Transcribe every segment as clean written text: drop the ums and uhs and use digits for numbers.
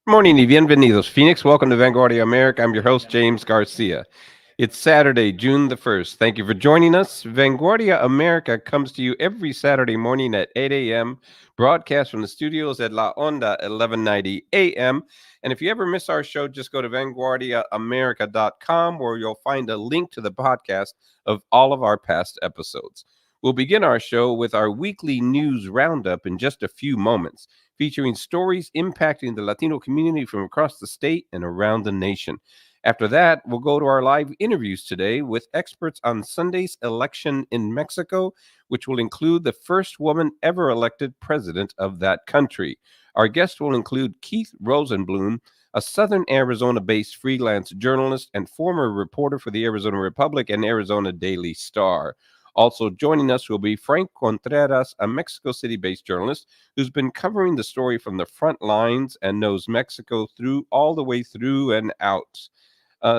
Morning y bienvenidos, Phoenix. Welcome to Vanguardia America. I'm your host, James Garcia. It's Saturday, June the 1st. Thank you for joining us. Vanguardia America comes to you every Saturday morning at 8 a.m., broadcast from the studios at La Onda 1190 a.m. And if you ever miss our show, just go to vanguardiaamerica.com where you'll find a link to the podcast of all of our past episodes. We'll begin our show with our weekly news roundup in just a few moments, featuring stories impacting the Latino community from across the state and around the nation. After that, we'll go to our live interviews today with experts on Sunday's election in Mexico, which will include the first woman ever elected president of that country. Our guest will include Keith Rosenblum, a Southern Arizona based freelance journalist and former reporter for the Arizona Republic and Arizona Daily Star. Also joining us will be Frank Contreras, a Mexico City based journalist who's been covering the story from the front lines and knows Mexico through all the way through and out.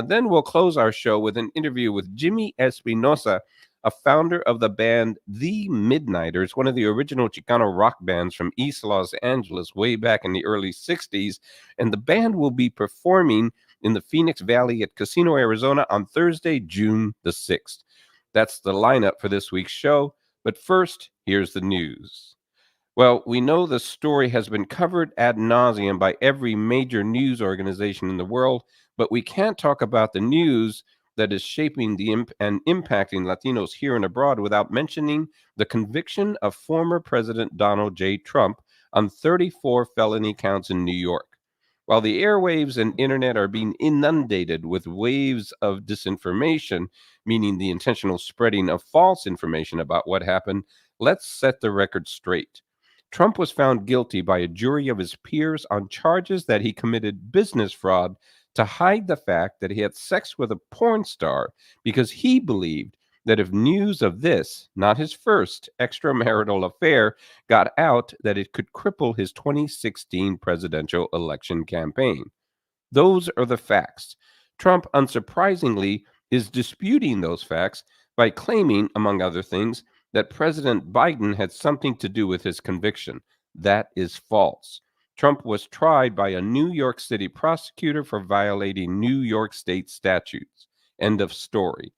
Then we'll close our show with an interview with Jimmy Espinosa, a founder of the band The Midnighters, one of the original Chicano rock bands from East Los Angeles way back in the early 60s. And the band will be performing in the Phoenix Valley at Casino, Arizona on Thursday, June the 6th. That's the lineup for this week's show. But first, here's the news. Well, we know the story has been covered ad nauseum by every major news organization in the world, but we can't talk about the news that is shaping and impacting Latinos here and abroad without mentioning the conviction of former President Donald J. Trump on 34 felony counts in New York. While the airwaves and internet are being inundated with waves of disinformation, meaning the intentional spreading of false information about what happened, let's set the record straight. Trump was found guilty by a jury of his peers on charges that he committed business fraud to hide the fact that he had sex with a porn star because he believed that if news of this, not his first extramarital affair, got out, that it could cripple his 2016 presidential election campaign. Those are the facts. Trump, unsurprisingly, is disputing those facts by claiming, among other things, that President Biden had something to do with his conviction. That is false. Trump was tried by a New York City prosecutor for violating New York State statutes. End of story.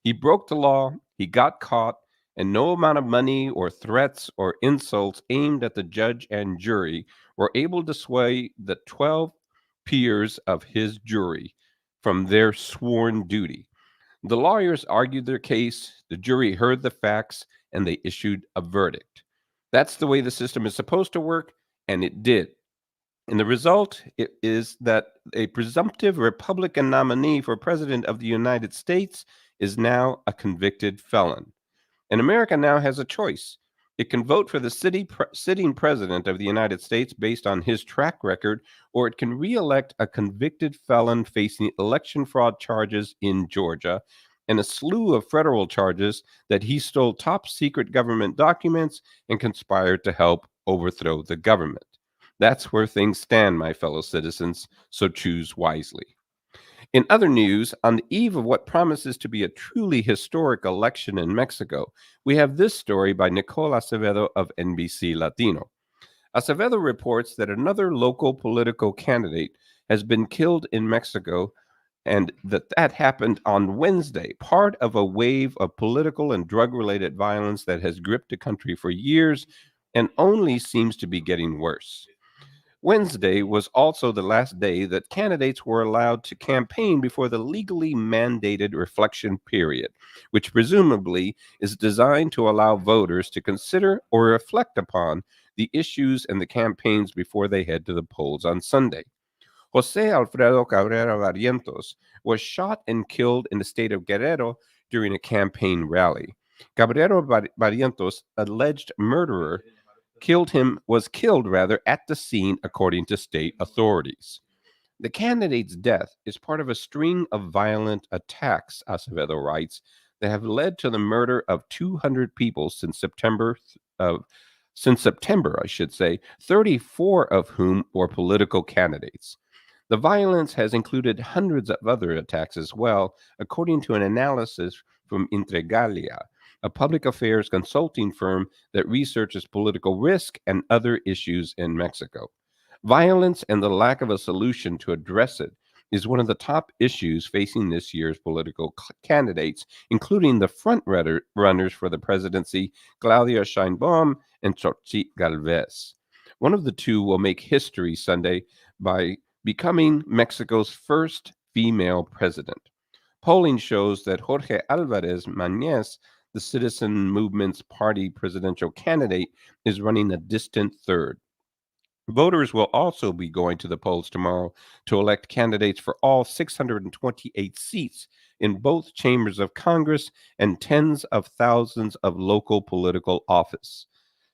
He broke the law, he got caught, and no amount of money or threats or insults aimed at the judge and jury were able to sway the 12 peers of his jury from their sworn duty. The lawyers argued their case, the jury heard the facts, and they issued a verdict. That's the way the system is supposed to work, and it did. And the result is that a presumptive Republican nominee for President of the United States is now a convicted felon. And America now has a choice. It can vote for the sitting president of the United States based on his track record, or it can reelect a convicted felon facing election fraud charges in Georgia and a slew of federal charges that he stole top secret government documents and conspired to help overthrow the government. That's where things stand, my fellow citizens, so choose wisely. In other news, on the eve of what promises to be a truly historic election in Mexico, we have this story by Nicole Acevedo of NBC Latino. Acevedo reports that another local political candidate has been killed in Mexico and that happened on Wednesday, part of a wave of political and drug-related violence that has gripped the country for years and only seems to be getting worse. Wednesday was also the last day that candidates were allowed to campaign before the legally mandated reflection period, which presumably is designed to allow voters to consider or reflect upon the issues and the campaigns before they head to the polls on Sunday. Jose Alfredo Cabrera Barrientos was shot and killed in the state of Guerrero during a campaign rally. Cabrera Barrientos, alleged murderer, was killed rather at the scene according to state authorities. The candidate's death is part of a string of violent attacks, Acevedo writes, that have led to the murder of 200 people since September, I should say, 34 of whom were political candidates. The violence has included hundreds of other attacks as well, according to an analysis from Intregalia, a public affairs consulting firm that researches political risk and other issues in Mexico. Violence and the lack of a solution to address it is one of the top issues facing this year's political candidates, including the runners for the presidency, Claudia Sheinbaum and Xochitl Galvez. One of the two will make history Sunday by becoming Mexico's first female president. Polling shows that Jorge Alvarez Mañez, the Citizen Movement's party presidential candidate, is running a distant third. Voters will also be going to the polls tomorrow to elect candidates for all 628 seats in both chambers of Congress and tens of thousands of local political office.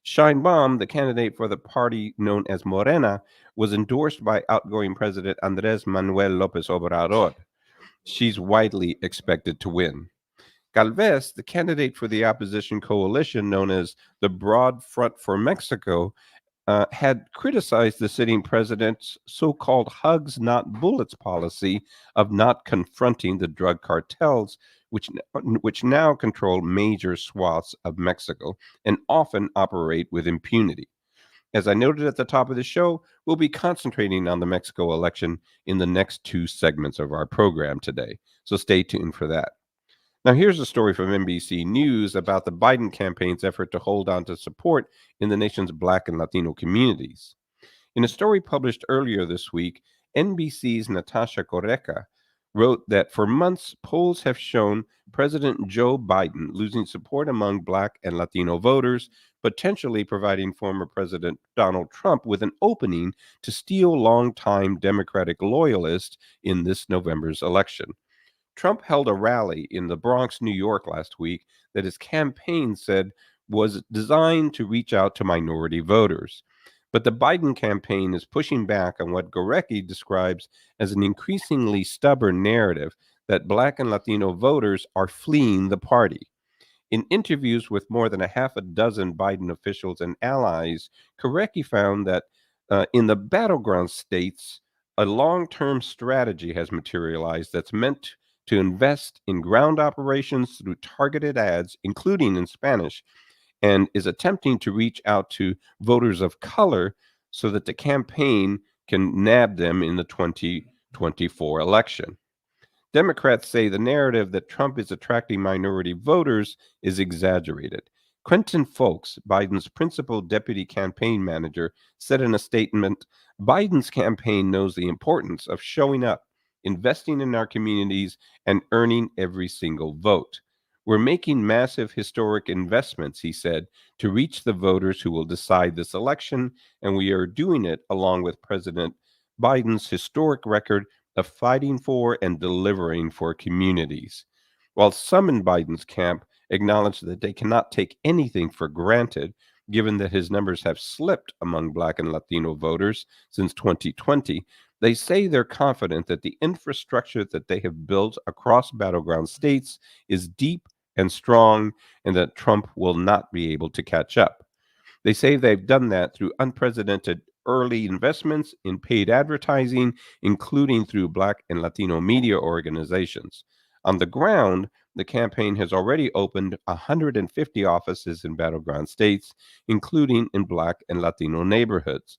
Sheinbaum, the candidate for the party known as Morena, was endorsed by outgoing President Andrés Manuel López Obrador. She's widely expected to win. Galvez, the candidate for the opposition coalition known as the Broad Front for Mexico, had criticized the sitting president's so called hugs, not bullets policy of not confronting the drug cartels, which now control major swaths of Mexico and often operate with impunity. As I noted at the top of the show, we'll be concentrating on the Mexico election in the next two segments of our program today. So stay tuned for that. Now, here's a story from NBC News about the Biden campaign's effort to hold on to support in the nation's Black and Latino communities. In a story published earlier this week, NBC's Natasha Correca wrote that for months, polls have shown President Joe Biden losing support among Black and Latino voters, potentially providing former President Donald Trump with an opening to steal longtime Democratic loyalists in this November's election. Trump held a rally in the Bronx, New York last week that his campaign said was designed to reach out to minority voters. But the Biden campaign is pushing back on what Gorecki describes as an increasingly stubborn narrative that Black and Latino voters are fleeing the party. In interviews with more than a half a dozen Biden officials and allies, Korecki found that in the battleground states, a long term strategy has materialized that's meant to invest in ground operations through targeted ads, including in Spanish, and is attempting to reach out to voters of color so that the campaign can nab them in the 2024 election. Democrats say the narrative that Trump is attracting minority voters is exaggerated. Quentin Folks, Biden's principal deputy campaign manager, said in a statement, Biden's campaign knows the importance of showing up, investing in our communities, and earning every single vote. We're making massive historic investments, he said, to reach the voters who will decide this election, and we are doing it along with President Biden's historic record of fighting for and delivering for communities. While some in Biden's camp acknowledge that they cannot take anything for granted, given that his numbers have slipped among Black and Latino voters since 2020, they say they're confident that the infrastructure that they have built across battleground states is deep and strong, and that Trump will not be able to catch up. They say they've done that through unprecedented early investments in paid advertising, including through Black and Latino media organizations. On the ground, the campaign has already opened 150 offices in battleground states, including in Black and Latino neighborhoods.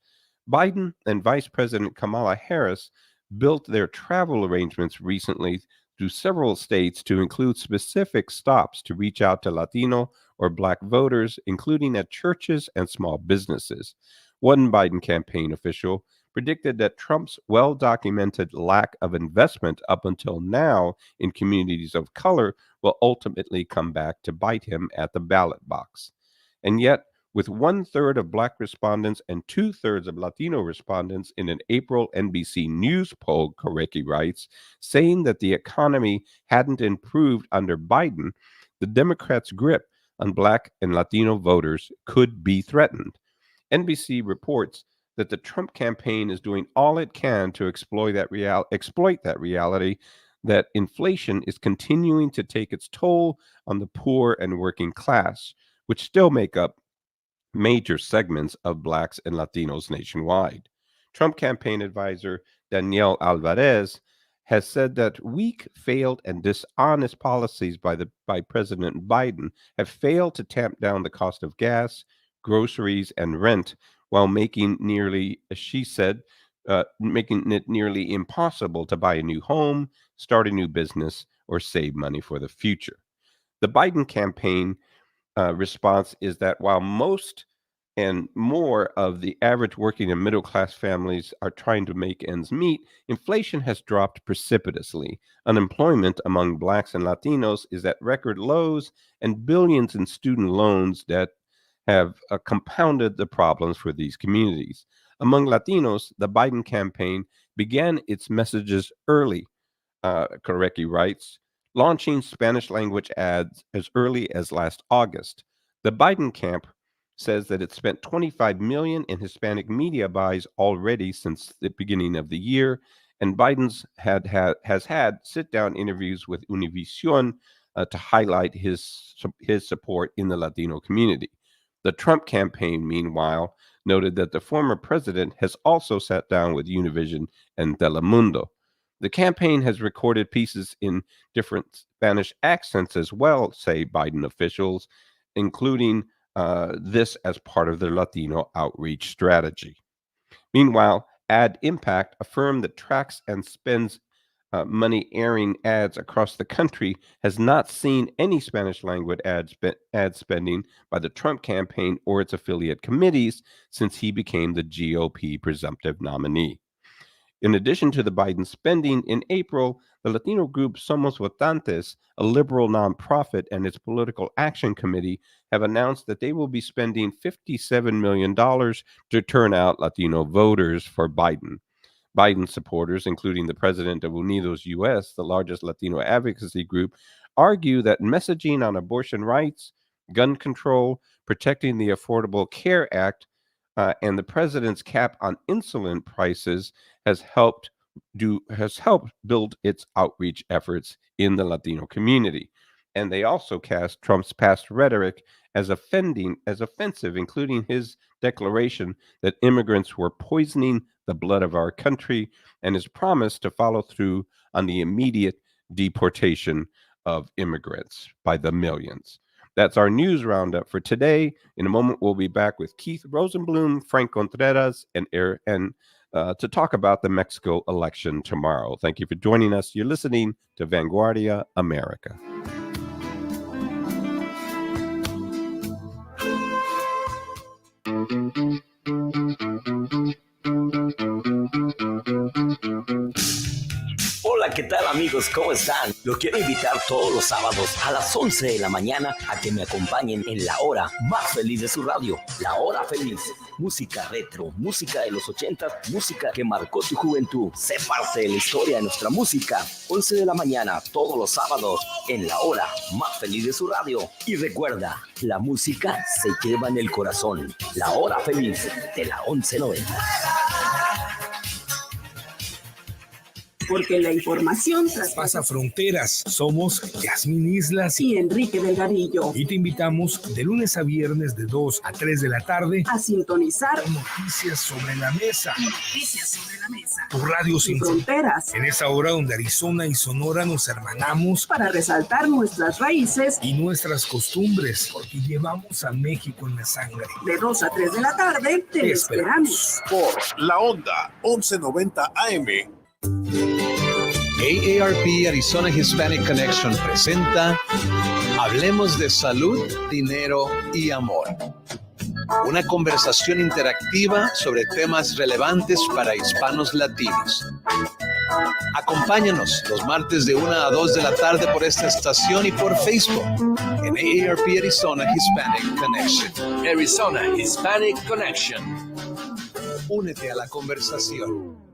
Biden and Vice President Kamala Harris built their travel arrangements recently through several states to include specific stops to reach out to Latino or Black voters, including at churches and small businesses. One Biden campaign official predicted that Trump's well documented lack of investment up until now in communities of color will ultimately come back to bite him at the ballot box. And yet, with 1/3 of Black respondents and 2/3 of Latino respondents in an April NBC News poll, Korecki writes, saying that the economy hadn't improved under Biden, the Democrats' grip on Black and Latino voters could be threatened. NBC reports that the Trump campaign is doing all it can to exploit that reality that inflation is continuing to take its toll on the poor and working class, which still make up major segments of Blacks and Latinos nationwide. Trump campaign advisor Danielle Alvarez has said that weak, failed, and dishonest policies by President Biden have failed to tamp down the cost of gas, groceries, and rent, while making nearly, as she said, making it nearly impossible to buy a new home, start a new business, or save money for the future. The Biden campaign response is that while most and more of the average working and middle class families are trying to make ends meet, inflation has dropped precipitously. Unemployment among Blacks and Latinos is at record lows, and billions in student loans debt have compounded the problems for these communities. Among Latinos, the Biden campaign began its messages early, Korecki writes, launching Spanish language ads as early as last August. The Biden camp says that it spent 25 million in Hispanic media buys already since the beginning of the year, and Biden's has had sit-down interviews with Univision to highlight his support in the Latino community. The Trump campaign, meanwhile, noted that the former president has also sat down with Univision and Telemundo. The campaign has recorded pieces in different Spanish accents as well, say Biden officials, including this as part of their Latino outreach strategy. Meanwhile, Ad Impact, a firm that tracks and spends money airing ads across the country, has not seen any Spanish language ad spending by the Trump campaign or its affiliate committees since he became the GOP presumptive nominee. In addition to the Biden spending, in April, the Latino group Somos Votantes, a liberal nonprofit, and its political action committee have announced that they will be spending $57 million to turn out Latino voters for Biden. Biden supporters, including the president of Unidos US, the largest Latino advocacy group, argue that messaging on abortion rights, gun control, protecting the Affordable Care Act, and the president's cap on insulin prices has helped build its outreach efforts in the Latino community. And they also cast Trump's past rhetoric as offensive, including his declaration that immigrants were poisoning the blood of our country and his promise to follow through on the immediate deportation of immigrants by the millions. That's our news roundup for today. In a moment, we'll be back with Keith Rosenblum, Frank Contreras, and to talk about the Mexico election tomorrow. Thank you for joining us. You're listening to Vanguardia America. Hola, ¿qué tal amigos? ¿Cómo están? Los quiero invitar todos los sábados a las 11 de la mañana a que me acompañen en la hora más feliz de su radio, La Hora Feliz. Música retro, música de los 80, música que marcó tu juventud. Sé parte de la historia de nuestra música. 11 de la mañana, todos los sábados, en la hora más feliz de su radio. Y recuerda, la música se lleva en el corazón. La Hora Feliz de la 1190. Porque la información traspasa fronteras. Somos Yasmín Islas y Enrique Delgadillo. Y te invitamos de lunes a viernes de 2 a 3 de la tarde a sintonizar Noticias sobre la Mesa. Noticias sobre la Mesa. Tu radio sin fronteras. En esa hora donde Arizona y Sonora nos hermanamos para resaltar nuestras raíces y nuestras costumbres, porque llevamos a México en la sangre. De 2 a 3 de la tarde te esperamos. Por La Onda 1190 AM. AARP Arizona Hispanic Connection presenta Hablemos de Salud, Dinero y Amor. Una conversación interactiva sobre temas relevantes para hispanos latinos. Acompáñanos los martes de 1 a 2 de la tarde por esta estación y por Facebook en AARP Arizona Hispanic Connection. Arizona Hispanic Connection. Únete a la conversación.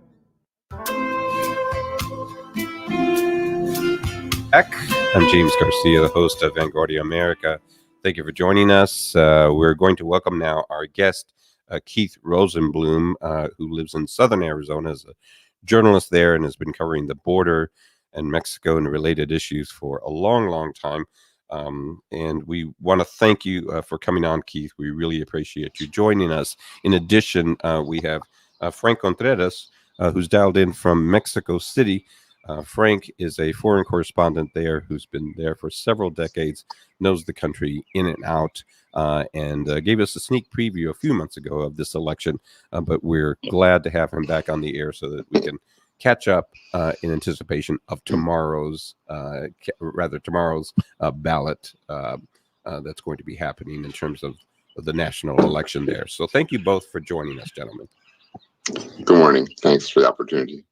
I'm James Garcia, the host of Vanguardia America. Thank you for joining us. We're going to welcome now our guest, Keith Rosenblum, who lives in southern Arizona as a journalist there and has been covering the border and Mexico and related issues for a long, long time. And we want to thank you for coming on, Keith. We really appreciate you joining us. In addition, we have Frank Contreras, who's dialed in from Mexico City. Frank is a foreign correspondent there who's been there for several decades, knows the country in and out, and gave us a sneak preview a few months ago of this election. But we're glad to have him back on the air so that we can catch up in anticipation of tomorrow's ballot that's going to be happening in terms of the national election there. So thank you both for joining us, gentlemen. Good morning. Thanks for the opportunity.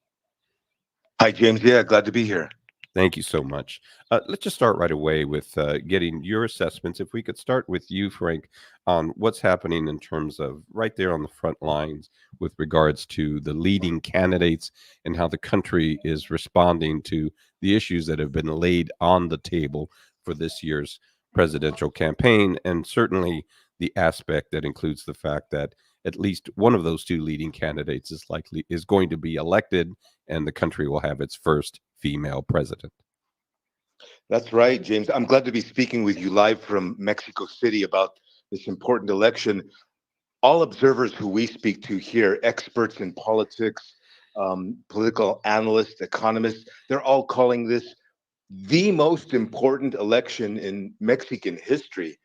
Hi, James. Yeah, glad to be here. Thank you so much. Let's just start right away with getting your assessments. If we could start with you, Frank, on what's happening in terms of right there on the front lines with regards to the leading candidates and how the country is responding to the issues that have been laid on the table for this year's presidential campaign, and certainly the aspect that includes the fact that at least one of those two leading candidates is going to be elected, and the country will have its first female president. That's right, James. I'm glad to be speaking with you live from Mexico City about this important election. All observers who we speak to here, experts in politics, political analysts, economists, they're all calling this the most important election in Mexican history.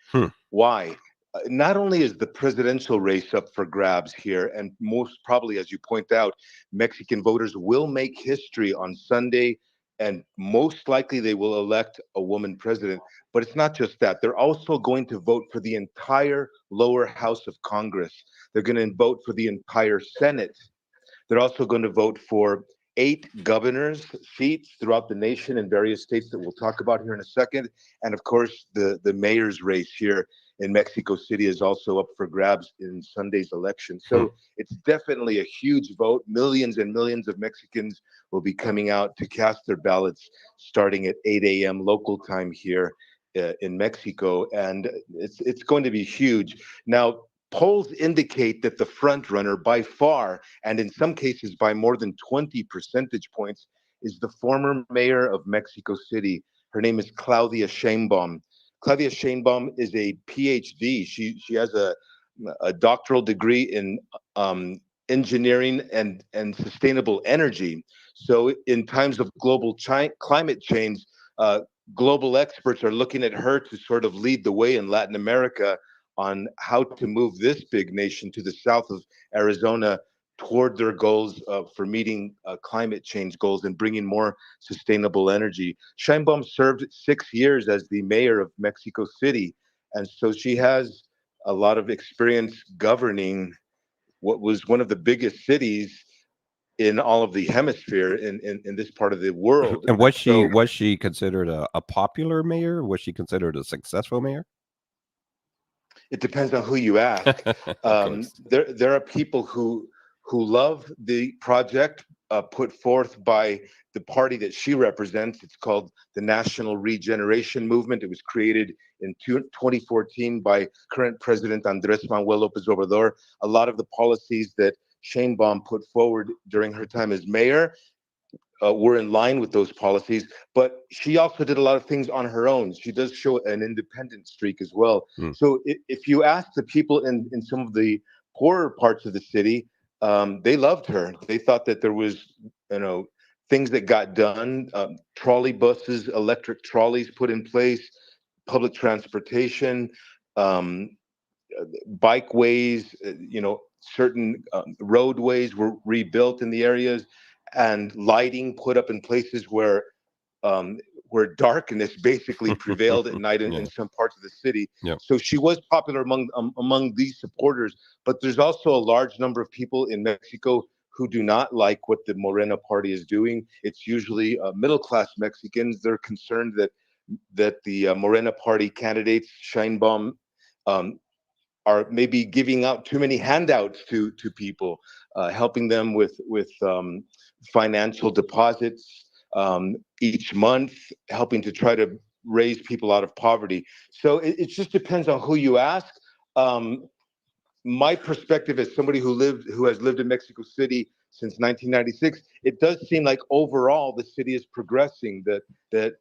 Why? Not only is the presidential race up for grabs here, and most probably, as you point out, Mexican voters will make history on Sunday, and most likely they will elect a woman president. But it's not just that. They're also going to vote for the entire lower house of Congress. They're going to vote for the entire Senate. They're also going to vote for 8 governors' seats throughout the nation in various states that we'll talk about here in a second. And of course, the mayor's race here in Mexico City is also up for grabs in Sunday's election. So it's definitely a huge vote. Millions and millions of Mexicans will be coming out to cast their ballots starting at 8 a.m. local time here in Mexico. And it's going to be huge. Now, polls indicate that the front runner by far, and in some cases by more than 20 percentage points, is the former mayor of Mexico City. Her name is Claudia Sheinbaum. Claudia Sheinbaum is a PhD. She has a doctoral degree in engineering and sustainable energy. So in times of global climate change, global experts are looking at her to sort of lead the way in Latin America on how to move this big nation to the south of Arizona toward their goals for meeting climate change goals and bringing more sustainable energy. Sheinbaum served 6 years as the mayor of Mexico City, and so she has a lot of experience governing what was one of the biggest cities in all of the hemisphere in this part of the world. And was she considered a popular mayor? Was she considered a successful mayor? It depends on who you ask. There are people who love the project put forth by the party that she represents. It's called the National Regeneration Movement. It was created in 2014 by current President Andrés Manuel López Obrador. A lot of the policies that Sheinbaum put forward during her time as mayor were in line with those policies, but she also did a lot of things on her own. She does show an independent streak as well. So if you ask the people in some of the poorer parts of the city, they loved her. They thought that there was, things that got done, trolley buses, electric trolleys put in place, public transportation, bikeways, certain roadways were rebuilt in the areas, and lighting put up in places where darkness basically prevailed at night in some parts of the city. So she was popular among these supporters, but there's also a large number of people in Mexico who do not like what the Morena party is doing. It's usually middle-class Mexicans. They're concerned that the Morena party candidates, Sheinbaum, are maybe giving out too many handouts to people, helping them with financial deposits each month, helping to try to raise people out of poverty. So it just depends on who you ask. My perspective as somebody who has lived in Mexico City since 1996, it does seem like overall the city is progressing, that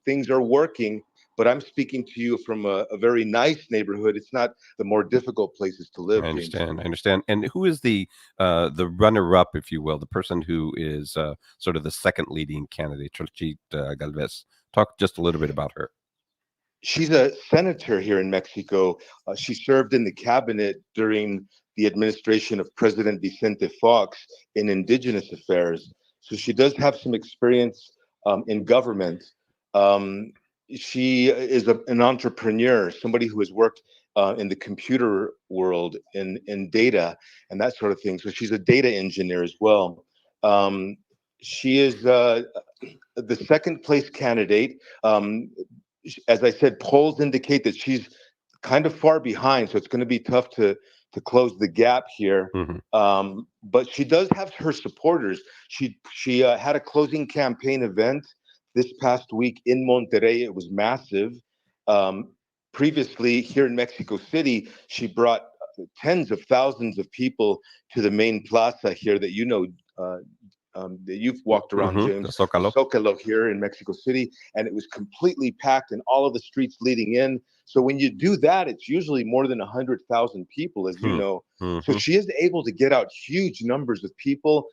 things are working. but I'm speaking to you from a very nice neighborhood. It's not the more difficult places to live, I James. understand. I understand. And who is the runner-up, if you will, the person who is sort of the second leading candidate, Xochitl Galvez? Talk just a little bit about her. She's a senator here in Mexico. She served in the cabinet during the administration of President Vicente Fox in indigenous affairs. So she does have some experience in government. Um, she is an entrepreneur, somebody who has worked in the computer world, in data and that sort of thing. So she's a data engineer as well. She is the second place candidate. As I said, polls indicate that she's kind of far behind, so it's going to be tough to close the gap here. But she does have her supporters. She had a closing campaign event this past week in Monterrey. It was massive. Previously, here in Mexico City, she brought tens of thousands of people to the main plaza here that that you've walked around, James, the Zócalo. Zócalo here in Mexico City, and it was completely packed in all of the streets leading in. So when you do that, it's usually more than 100,000 people, as you know. So she is able to get out huge numbers of people.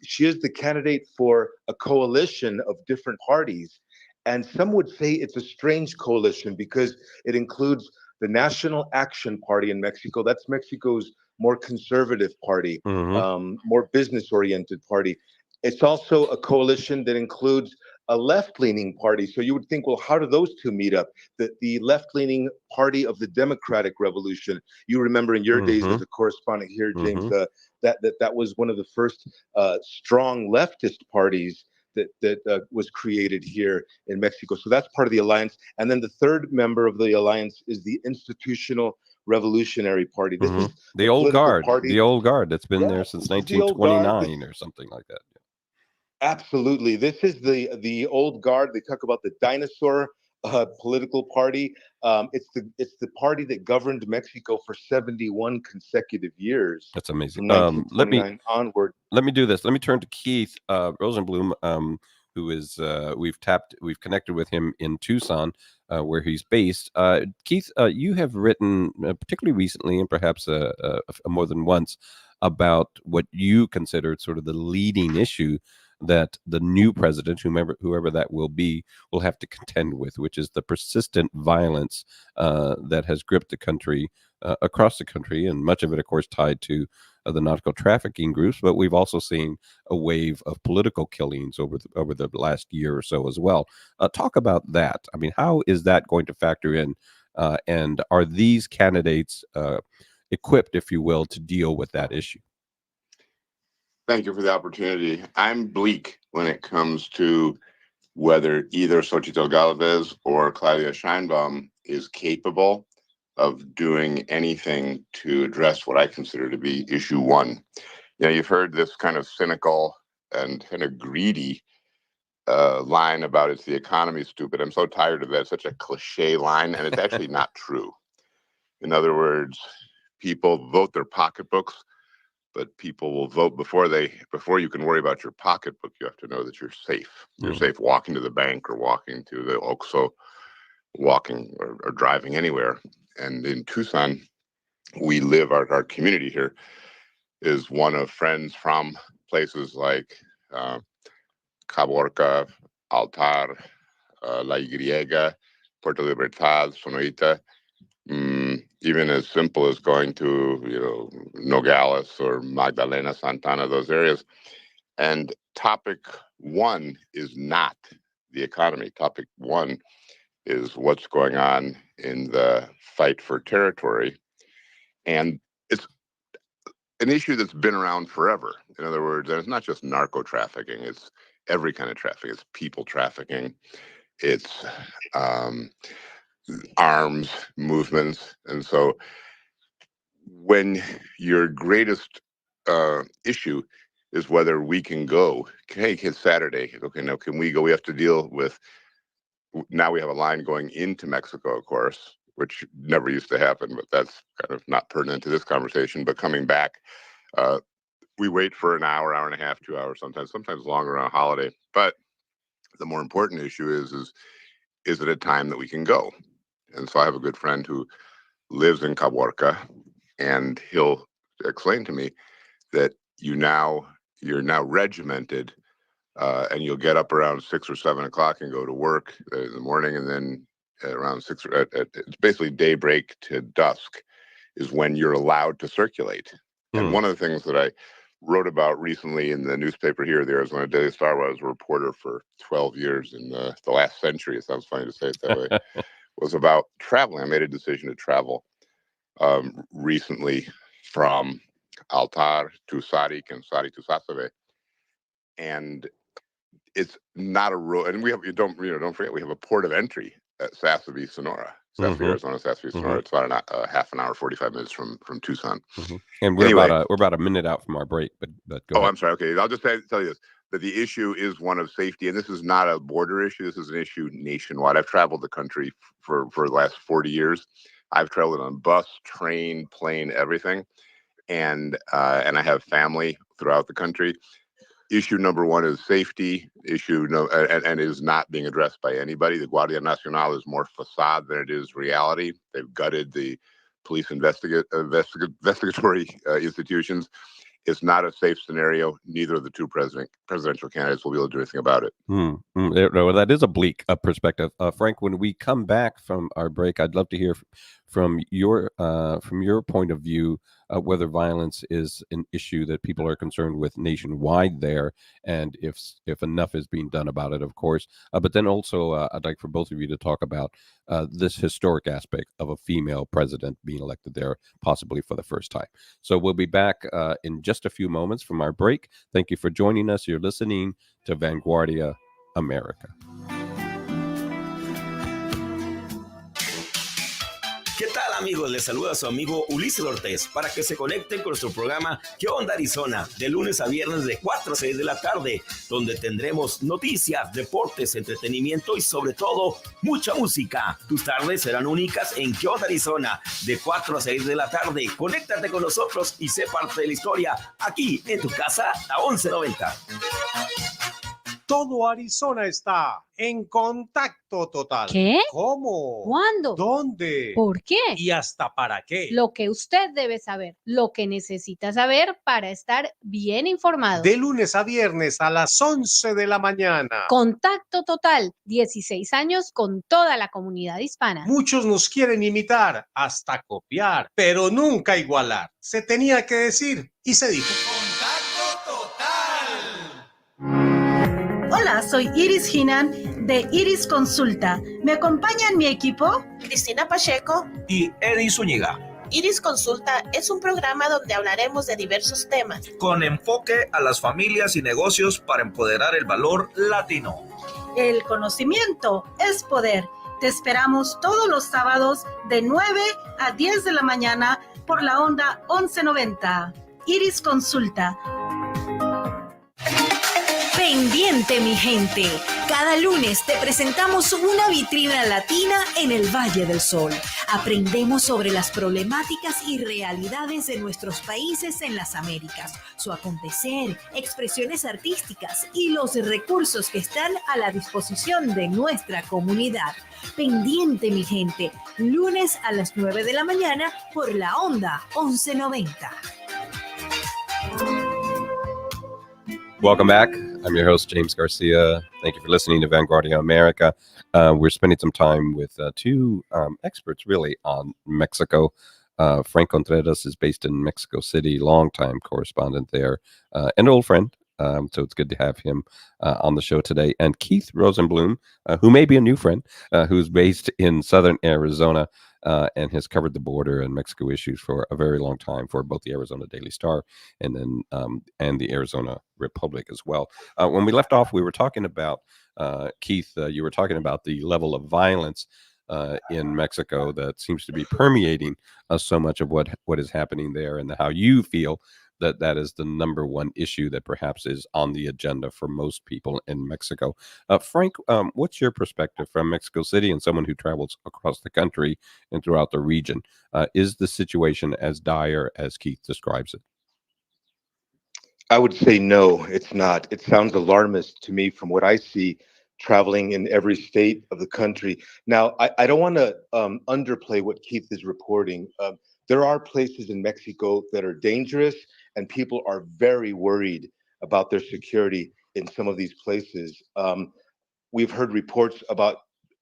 She is the candidate for a coalition of different parties. And some would say it's a strange coalition because it includes the National Action Party in Mexico. That's Mexico's more conservative party, more business-oriented party. It's also a coalition that includes a left-leaning party. So you would think, well, how do those two meet up? The left-leaning party of the Democratic Revolution. You remember in your days as a correspondent here, James, that was one of the first strong leftist parties that was created here in Mexico. So that's part of the alliance. And then the third member of the alliance is the Institutional Revolutionary Party. This is the old guard, party. the old guard that's been there Yeah, since this is the old guard. 1929 or something like that. Absolutely. This is the old guard. They talk about the dinosaur political party. It's the party that governed Mexico for 71 consecutive years. That's amazing. From 1929 onward. Let me do this. Let me turn to Keith Rosenblum, who is we've connected with him in Tucson, where he's based. Keith, you have written particularly recently, and perhaps more than once, about what you consider sort of the leading issue that the new president, whoever that will be, will have to contend with, which is the persistent violence that has gripped the country, across the country, and much of it, of course, tied to the narco trafficking groups. But we've also seen a wave of political killings over the last year or so as well. Talk about that. I mean, how is that going to factor in? And are these candidates equipped, if you will, to deal with that issue? Thank you for the opportunity. I'm bleak when it comes to whether either Xochitl Galvez or Claudia Sheinbaum is capable of doing anything to address what I consider to be issue one. You've heard this kind of cynical and kind of greedy line about it's the economy, stupid. I'm so tired of that. It's such a cliche line, and it's actually not true. In other words, people vote their pocketbooks, but people will vote before you can worry about your pocketbook. You have to know that you're safe. You're safe walking to the bank or walking to the OXXO, walking or driving anywhere. And in Tucson, we live, our community here is one of friends from places like Caborca, Altar, La Y, Puerto Libertad, Sonoita. Even as simple as going to, Nogales or Magdalena, Santana, those areas. And topic one is not the economy. Topic one is what's going on in the fight for territory. And it's an issue that's been around forever. In other words, and it's not just narco trafficking, it's every kind of trafficking. It's people trafficking. It's arms movements. And so when your greatest issue is whether we can go, hey, it's Saturday. Okay, now can we go? We have to deal with, now we have a line going into Mexico, of course, which never used to happen, but that's kind of not pertinent to this conversation. But coming back, we wait for an hour, hour and a half, 2 hours, sometimes longer on a holiday. But the more important issue is is it a time that we can go? And so I have a good friend who lives in Caborca, and he'll explain to me that you're now regimented, and you'll get up around 6 or 7 o'clock and go to work in the morning, and then around it's basically daybreak to dusk is when you're allowed to circulate. And one of the things that I wrote about recently in the newspaper here, the Arizona Daily Star, where I was a reporter for 12 years in the last century, it sounds funny to say it that way, was about traveling. I made a decision to travel recently from Altar to Sarik and Sarik to Sasave. And it's not a road, and we have don't forget we have a port of entry at Sassavie, Sonora. Sassavie, Arizona, Sassavie, Sonora. It's about a half an hour, 45 minutes from Tucson. And we're about a minute out from our break. But go ahead. I'm sorry. Okay, I'll just tell you this: that the issue is one of safety, and this is not a border issue. This is an issue nationwide. I've traveled the country for the last 40 years. I've traveled on bus, train, plane, everything, and I have family throughout the country. Issue number one is safety. And is not being addressed by anybody. The Guardia Nacional is more facade than it is reality. They've gutted the police investigatory institutions. It's not a safe scenario. Neither of the two presidential candidates will be able to do anything about it. Well, that is a bleak perspective. Frank, when we come back from our break, I'd love to hear from your point of view whether violence is an issue that people are concerned with nationwide there, and if enough is being done about it, of course. But then also, I'd like for both of you to talk about this historic aspect of a female president being elected there, possibly for the first time. So we'll be back in just a few moments from our break. Thank you for joining us. You're listening to Vanguardia America. ¿Qué tal, amigos? Les saluda su amigo Ulises Ortiz para que se conecten con nuestro programa ¿Qué onda, Arizona? De lunes a viernes de 4 a 6 de la tarde, donde tendremos noticias, deportes, entretenimiento y sobre todo mucha música. Tus tardes serán únicas en ¿Qué onda, Arizona? De 4 a 6 de la tarde. Conéctate con nosotros y sé parte de la historia aquí en tu casa a 1190. Todo Arizona está en contacto total. ¿Qué? ¿Cómo? ¿Cuándo? ¿Dónde? ¿Por qué? ¿Y hasta para qué? Lo que usted debe saber, lo que necesita saber para estar bien informado. De lunes a viernes a las 11 de la mañana. Contacto total, 16 años con toda la comunidad hispana. Muchos nos quieren imitar, hasta copiar, pero nunca igualar. Se tenía que decir y se dijo. Hola, soy Iris Hinan de Iris Consulta. ¿Me acompaña en mi equipo? Cristina Pacheco y Eddie Zúñiga. Iris Consulta es un programa donde hablaremos de diversos temas con enfoque a las familias y negocios para empoderar el valor latino. El conocimiento es poder. Te esperamos todos los sábados de 9 a 10 de la mañana por la onda 1190. Iris Consulta. Pendiente, mi gente. Cada lunes te presentamos una vitrina latina en el Valle del Sol. Aprendemos sobre las problemáticas y realidades de nuestros países en las Américas, su acontecer, expresiones artísticas y los recursos que están a la disposición de nuestra comunidad. Pendiente, mi gente. Lunes a las 9 de la mañana por la onda 1190. Welcome back. I'm your host, James Garcia. Thank you for listening to Vanguardia America. We're spending some time with two experts, really, on Mexico. Frank Contreras is based in Mexico City, longtime correspondent there, an old friend. So it's good to have him on the show today. And Keith Rosenblum, who may be a new friend, who's based in southern Arizona and has covered the border and Mexico issues for a very long time for both the Arizona Daily Star and then and the Arizona Republic as well. When we left off, we were talking about, Keith, you were talking about the level of violence in Mexico that seems to be permeating so much of what is happening there, and how you feel that is the number one issue that perhaps is on the agenda for most people in Mexico. Frank, what's your perspective from Mexico City and someone who travels across the country and throughout the region? Is the situation as dire as Keith describes it? I would say no, it's not. It sounds alarmist to me from what I see. traveling in every state of the country. Now, I don't want to underplay what Keith is reporting. There are places in Mexico that are dangerous, and people are very worried about their security in some of these places. We've heard reports about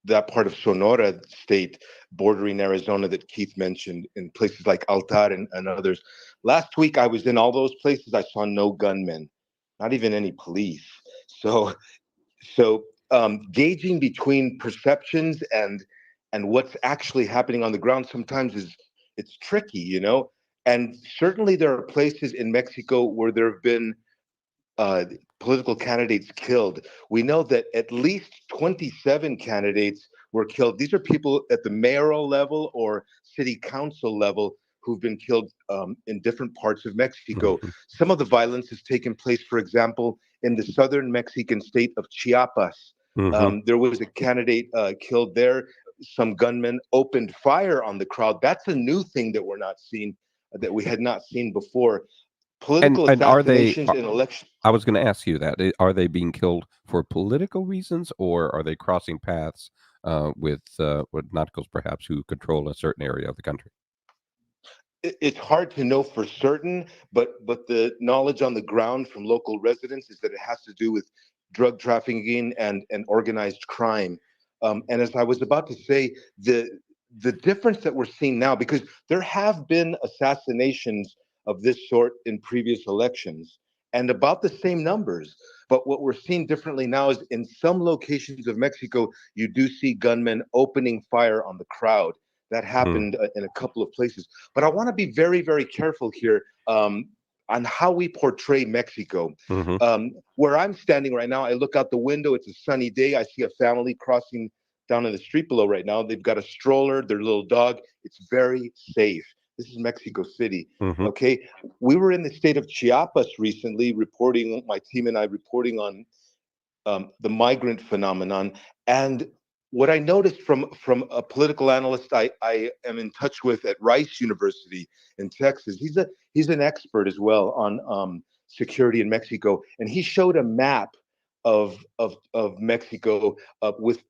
that part of Sonora state bordering Arizona that Keith mentioned, in places like Altar and others. Last week, I was in all those places. I saw no gunmen, not even any police. So gauging between perceptions and what's actually happening on the ground sometimes it's tricky, you know. And certainly there are places in Mexico where there have been political candidates killed. We know that at least 27 candidates were killed. These are people at the mayoral level or city council level who've been killed in different parts of Mexico. Some of the violence has taken place, for example, in the southern Mexican state of Chiapas. There was a candidate killed there. Some gunmen opened fire on the crowd. That's a new thing that we're not seeing, that we had not seen before. Political And are they? assassinations in elections. I was going to ask you that. Are they being killed for political reasons, or are they crossing paths with narcos, perhaps, who control a certain area of the country? It's hard to know for certain, but the knowledge on the ground from local residents is that it has to do with drug trafficking and organized crime. And as I was about to say, the difference that we're seeing now, because there have been assassinations of this sort in previous elections, and about the same numbers. But what we're seeing differently now is in some locations of Mexico, you do see gunmen opening fire on the crowd. That happened in a couple of places. But I want to be very, very careful here on how we portray Mexico. Where I'm standing right now, I look out the window. It's a sunny day. I see a family crossing down in the street below right now. They've got a stroller, their little dog. It's very safe. This is Mexico City. Okay. We were in the state of Chiapas recently reporting, my team and I reporting on the migrant phenomenon. And what I noticed from a political analyst I am in touch with at Rice University in Texas, he's an expert as well on security in Mexico, and he showed a map of Mexico with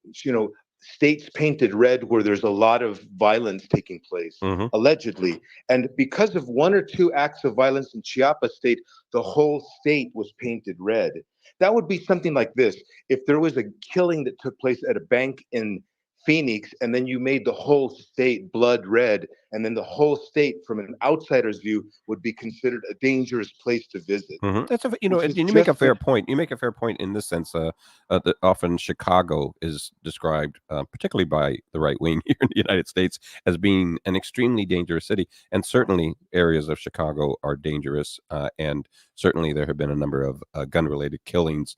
states painted red where there's a lot of violence taking place, allegedly. And because of one or two acts of violence in Chiapas state, the whole state was painted red. That would be something like this. If there was a killing that took place at a bank in Phoenix, and then you made the whole state blood red, and then the whole state, from an outsider's view, would be considered a dangerous place to visit. That's and you make a fair point. You make a fair point in this sense that often Chicago is described, particularly by the right wing here in the United States, as being an extremely dangerous city, and certainly areas of Chicago are dangerous, and certainly there have been a number of gun-related killings,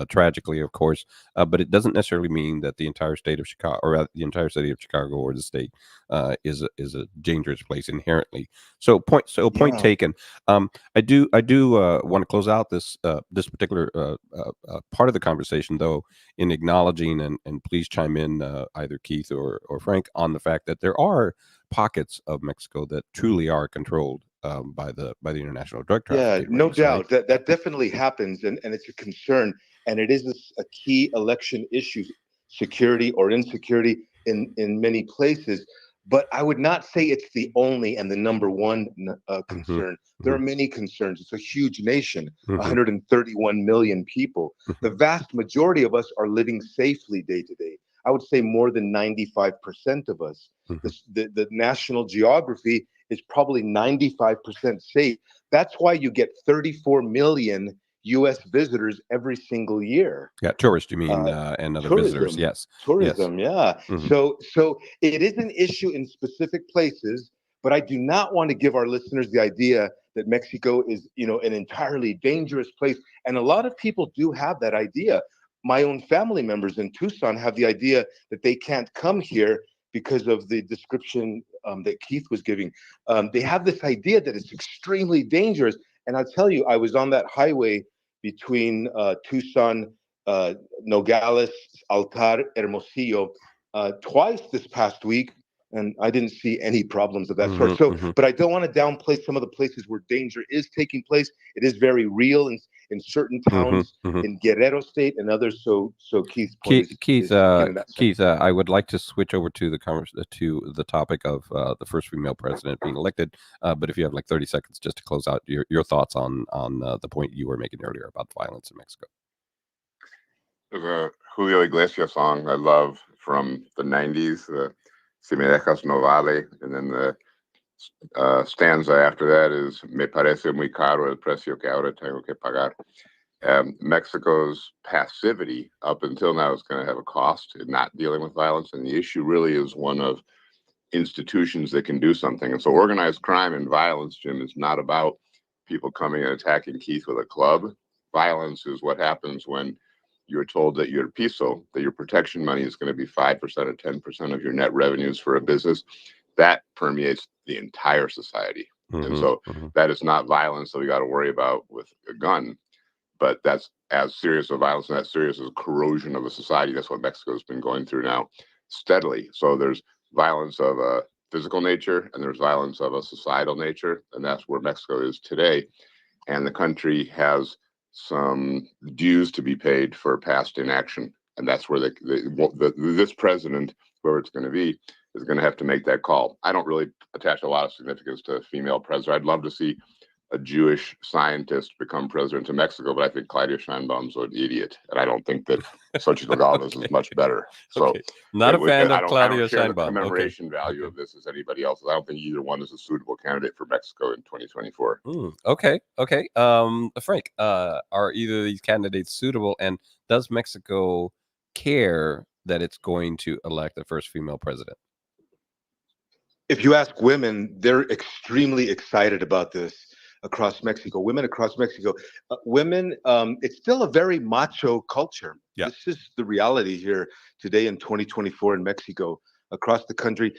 tragically, of course, but it doesn't necessarily mean that the entire state of Chicago, or the entire city of Chicago, or the state is a dangerous place inherently. So point taken. I do want to close out this particular part of the conversation, though, in acknowledging and please chime in, either Keith or Frank, on the fact that there are pockets of Mexico that truly are controlled by the international drug trafficking. Yeah, no doubt. Right? That definitely happens, and it's a concern, and it is a key election issue, security or insecurity in many places. But I would not say it's the only and the number one concern. There are many concerns. It's a huge nation, 131 million people. The vast majority of us are living safely day to day. I would say more than 95% of us. The national geography is probably 95% safe. That's why you get 34 million U.S. visitors every single year. Yeah, tourists, you mean, and other tourism, visitors, yes. Tourism, yes. Yeah. So it is an issue in specific places, but I do not want to give our listeners the idea that Mexico is, an entirely dangerous place. And a lot of people do have that idea. My own family members in Tucson have the idea that they can't come here because of the description that Keith was giving. They have this idea that it's extremely dangerous. And I'll tell you, I was on that highway between Tucson, Nogales, Altar, Hermosillo, twice this past week, and I didn't see any problems of that sort. So, but I don't want to downplay some of the places where danger is taking place. It is very real, in certain towns in Guerrero State and others. So Keith's point Keith, is in that sense. I would like to switch over to the topic of the first female president being elected. But if you have like 30 seconds just to close out your thoughts on the point you were making earlier about violence in Mexico. There's a Julio Iglesias song I love from the 90s, Si me dejas no vale, and then the stanza after that is Me parece muy caro el precio que ahora tengo que pagar. Mexico's passivity up until now is going to have a cost in not dealing with violence, and the issue really is one of institutions that can do something. And so organized crime and violence, Jim, is not about people coming and attacking Keith with a club. Violence is what happens when you're told that your piso, that your protection money is going to be 5% or 10% of your net revenues for a business. That permeates the entire society. And so that is not violence that we got to worry about with a gun, but that's as serious a violence and as serious as corrosion of a society. That's what Mexico's been going through now steadily. So there's violence of a physical nature and there's violence of a societal nature. And that's where Mexico is today. And the country has some dues to be paid for past inaction. And that's where this president, whoever it's going to be, is going to have to make that call. I don't really attach a lot of significance to female president. I'd love to see a Jewish scientist become president of Mexico, but I think Claudia Sheinbaum's an idiot, and I don't think that Xochitl Galvez is much better. So, not a fan of Claudia I don't share Sheinbaum. The commemoration value of this as anybody else. I don't think either one is a suitable candidate for Mexico in 2024. Okay. Frank, are either of these candidates suitable, and does Mexico care that it's going to elect the first female president? If you ask women, they're extremely excited about this across Mexico. Women across Mexico, it's still a very macho culture. Yeah. This is the reality here today in 2024 in Mexico, across the country,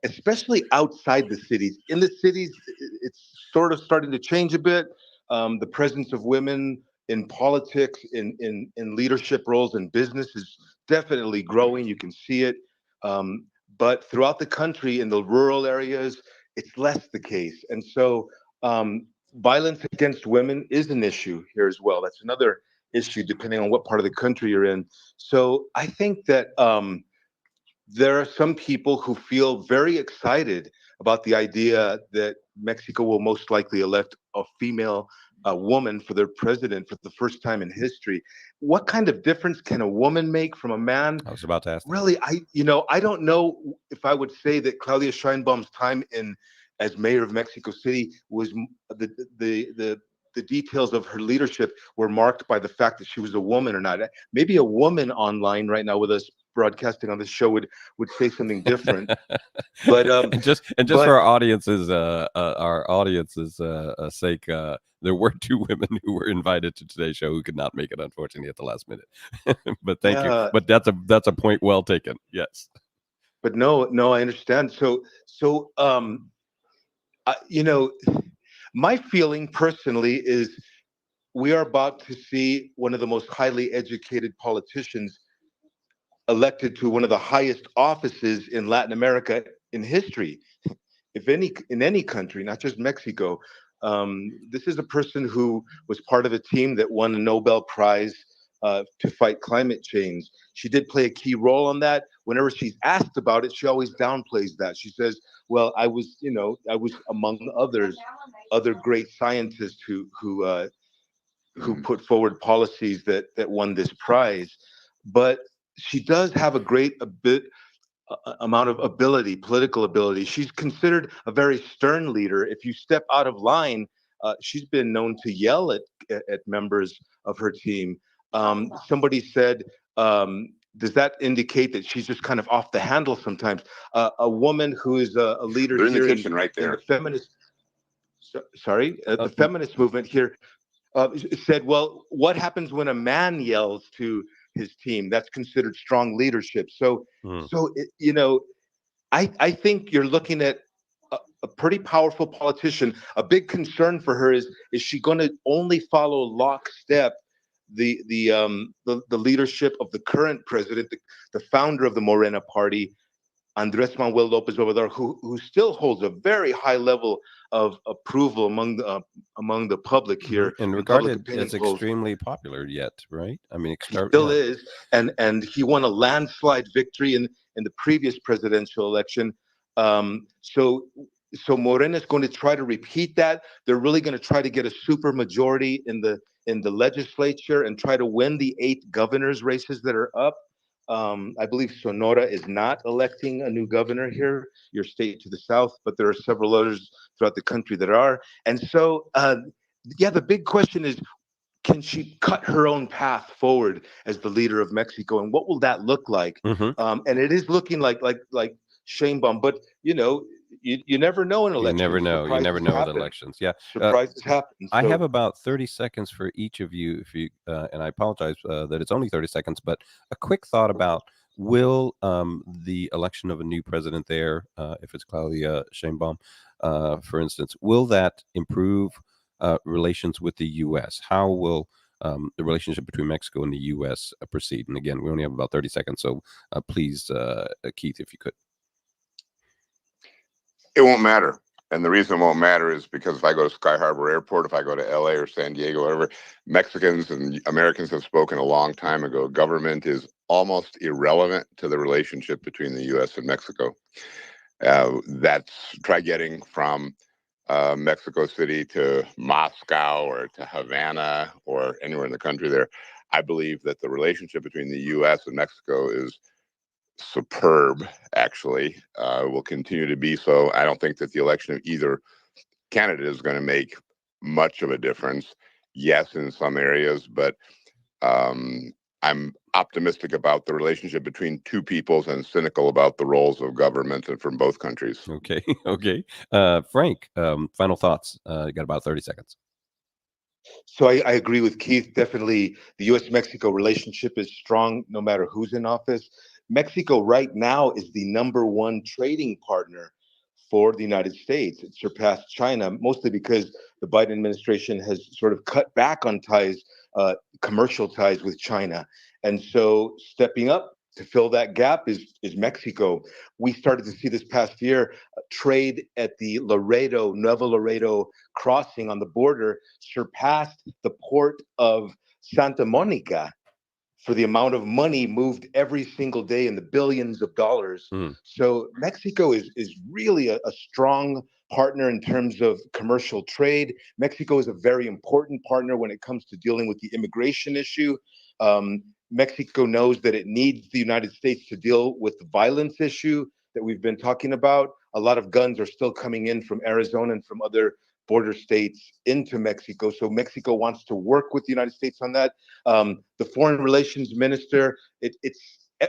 especially outside the cities. In the cities, it's sort of starting to change a bit. The presence of women in politics, in leadership roles in business is definitely growing. You can see it. But throughout the country, in the rural areas, it's less the case. And so violence against women is an issue here as well. That's another issue, depending on what part of the country you're in. So I think that there are some people who feel very excited about the idea that Mexico will most likely elect a female woman for their president for the first time in history. What kind of difference can a woman make from a man? I was about to ask. Really, I don't know if I would say that Claudia Sheinbaum's time as mayor of Mexico City was the details of her leadership were marked by the fact that she was a woman or not. Maybe a woman online right now with us broadcasting on this show would say something different. But just for our audience's sake, there were two women who were invited to today's show who could not make it, unfortunately, at the last minute. But thank you. But that's a point well taken. Yes. But no, I understand. So my feeling personally is we are about to see one of the most highly educated politicians elected to one of the highest offices in Latin America in history, in any country, not just Mexico. This is a person who was part of a team that won a Nobel Prize to fight climate change. She did play a key role on that. Whenever she's asked about it, she always downplays that. She says, "Well, I was among other great scientists who put forward policies that won this prize." But she does have a great amount of ability, political ability. She's considered a very stern leader. If you step out of line, she's been known to yell at members of her team. Somebody said, does that indicate that she's just kind of off the handle sometimes? A woman who is a leader They're in here the kitchen right there. in the feminist, the feminist movement here said, well, what happens when a man yells to his team? That's considered strong leadership. So I think you're looking at a pretty powerful politician. A big concern for her is she going to only follow lockstep the leadership of the current president, the founder of the Morena party, Andres Manuel Lopez Obrador, who still holds a very high level of approval among the public here, and in public regarded opinion as polls. extremely popular yet, right? I mean, He still is, and he won a landslide victory in the previous presidential election. So Morena is going to try to repeat that. They're really going to try to get a super majority in the legislature and try to win the 8 governors races that are up. I believe Sonora is not electing a new governor here, your state to the south, but there are several others throughout the country that are. And so, the big question is, can she cut her own path forward as the leader of Mexico, and what will that look like? And it is looking like Sheinbaum, but you never know in elections. You never know. You never know with elections. Yeah, surprises happen. I have about 30 seconds for each of you. If you and I apologize that it's only 30 seconds, but a quick thought about will the election of a new president there, if it's Claudia Sheinbaum, for instance, will that improve relations with the U.S.? How will the relationship between Mexico and the U.S. proceed? And again, we only have about 30 seconds, so please, Keith, if you could. It won't matter. And the reason it won't matter is because if I go to Sky Harbor Airport, if I go to LA or San Diego, whatever, Mexicans and Americans have spoken a long time ago. Government is almost irrelevant to the relationship between the U.S. and Mexico. Try getting from Mexico City to Moscow or to Havana or anywhere in the country there. I believe that the relationship between the U.S. and Mexico is superb, actually, will continue to be so. I don't think that the election of either candidate is going to make much of a difference. Yes, in some areas, but I'm optimistic about the relationship between two peoples and cynical about the roles of government and from both countries. Okay. Okay. Frank, final thoughts. You got about 30 seconds. So I agree with Keith. Definitely the U.S.-Mexico relationship is strong no matter who's in office. Mexico right now is the #1 trading partner for the United States. It surpassed China, mostly because the Biden administration has sort of cut back on ties, commercial ties with China. And so stepping up to fill that gap is Mexico. We started to see this past year trade at the Nuevo Laredo crossing on the border surpassed the port of Santa Monica for the amount of money moved every single day in the billions of dollars. So Mexico is really a strong partner in terms of commercial trade. Mexico is a very important partner when it comes to dealing with the immigration issue. Mexico knows that it needs the United States to deal with the violence issue that we've been talking about. A lot of guns are still coming in from Arizona and from other border states into Mexico. So Mexico wants to work with the United States on that. The foreign relations minister,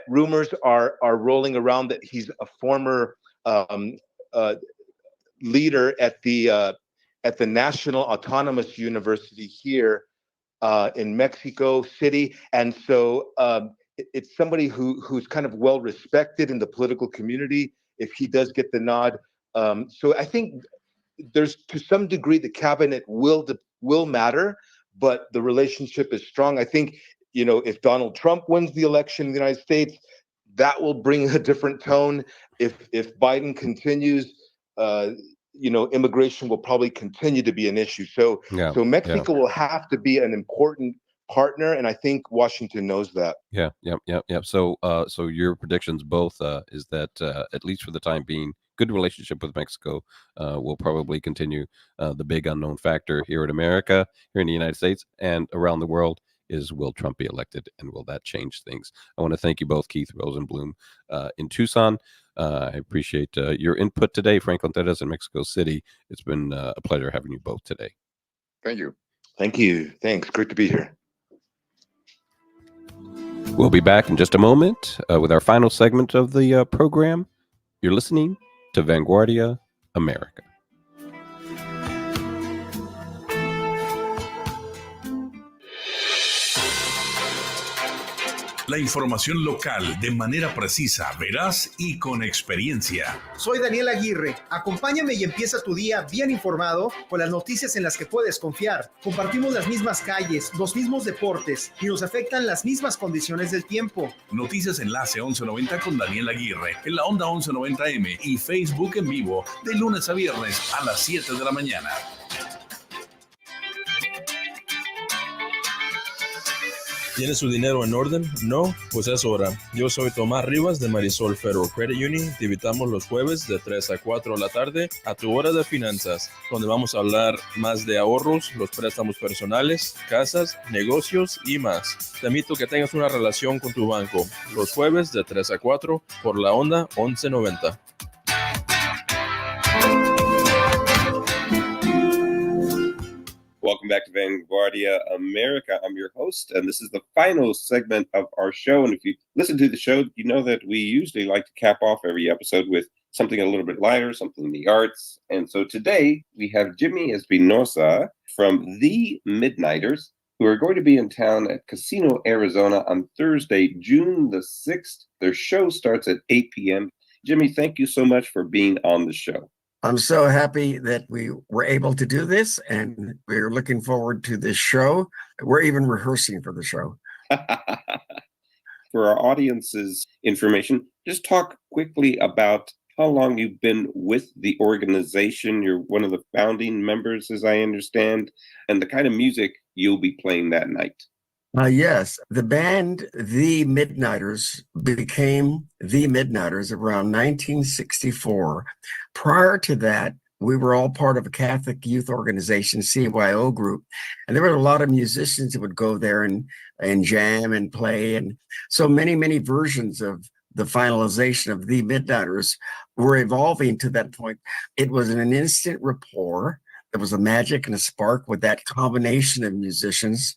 rumors are rolling around that he's a former leader at the National Autonomous University here in Mexico City. And so it's somebody who's kind of well respected in the political community if he does get the nod. So I think there's, to some degree, the cabinet will matter, but the relationship is strong. I think, if Donald Trump wins the election in the United States, that will bring a different tone. If Biden continues, immigration will probably continue to be an issue. So Mexico will have to be an important partner, and I think Washington knows that. Yeah. So your predictions both is that at least for the time being, good relationship with Mexico will probably continue. The big unknown factor here in America, here in the United States, and around the world is, will Trump be elected, and will that change things? I want to thank you both, Keith Rosenblum in Tucson. I appreciate your input today, Frank Contreras in Mexico City. It's been a pleasure having you both today. Thank you. Thank you. Thanks. Great to be here. We'll be back in just a moment with our final segment of the program. You're listening to Vanguardia America. La información local de manera precisa, veraz y con experiencia. Soy Daniel Aguirre. Acompáñame y empieza tu día bien informado con las noticias en las que puedes confiar. Compartimos las mismas calles, los mismos deportes y nos afectan las mismas condiciones del tiempo. Noticias Enlace 1190 con Daniel Aguirre en la onda 1190M y Facebook en vivo de lunes a viernes a las 7 de la mañana. ¿Tiene su dinero en orden? ¿No? Pues es hora. Yo soy Tomás Rivas de Marisol Federal Credit Union. Te invitamos los jueves de 3 a 4 de la tarde a tu hora de finanzas, donde vamos a hablar más de ahorros, los préstamos personales, casas, negocios y más. Te invito a que tengas una relación con tu banco. Los jueves de 3 a 4 por la onda 1190. Welcome back to Vanguardia America. I'm your host, and this is the final segment of our show. And if you listen to the show, you know that we usually like to cap off every episode with something a little bit lighter, something in the arts. And so today we have Jimmy Espinosa from The Midnighters, who are going to be in town at Casino, Arizona on Thursday, June the 6th. Their show starts at 8 p.m. Jimmy, thank you so much for being on the show. I'm so happy that we were able to do this, and we're looking forward to this show. We're even rehearsing for the show. For our audience's information, just talk quickly about how long you've been with the organization. You're one of the founding members, as I understand, and the kind of music you'll be playing that night. Yes, the band The Midnighters became The Midnighters around 1964. Prior to that, we were all part of a Catholic youth organization, CYO group, and there were a lot of musicians that would go there and jam and play, and so many versions of the finalization of The Midnighters were evolving to that point. It was an instant rapport. There was a magic and a spark with that combination of musicians.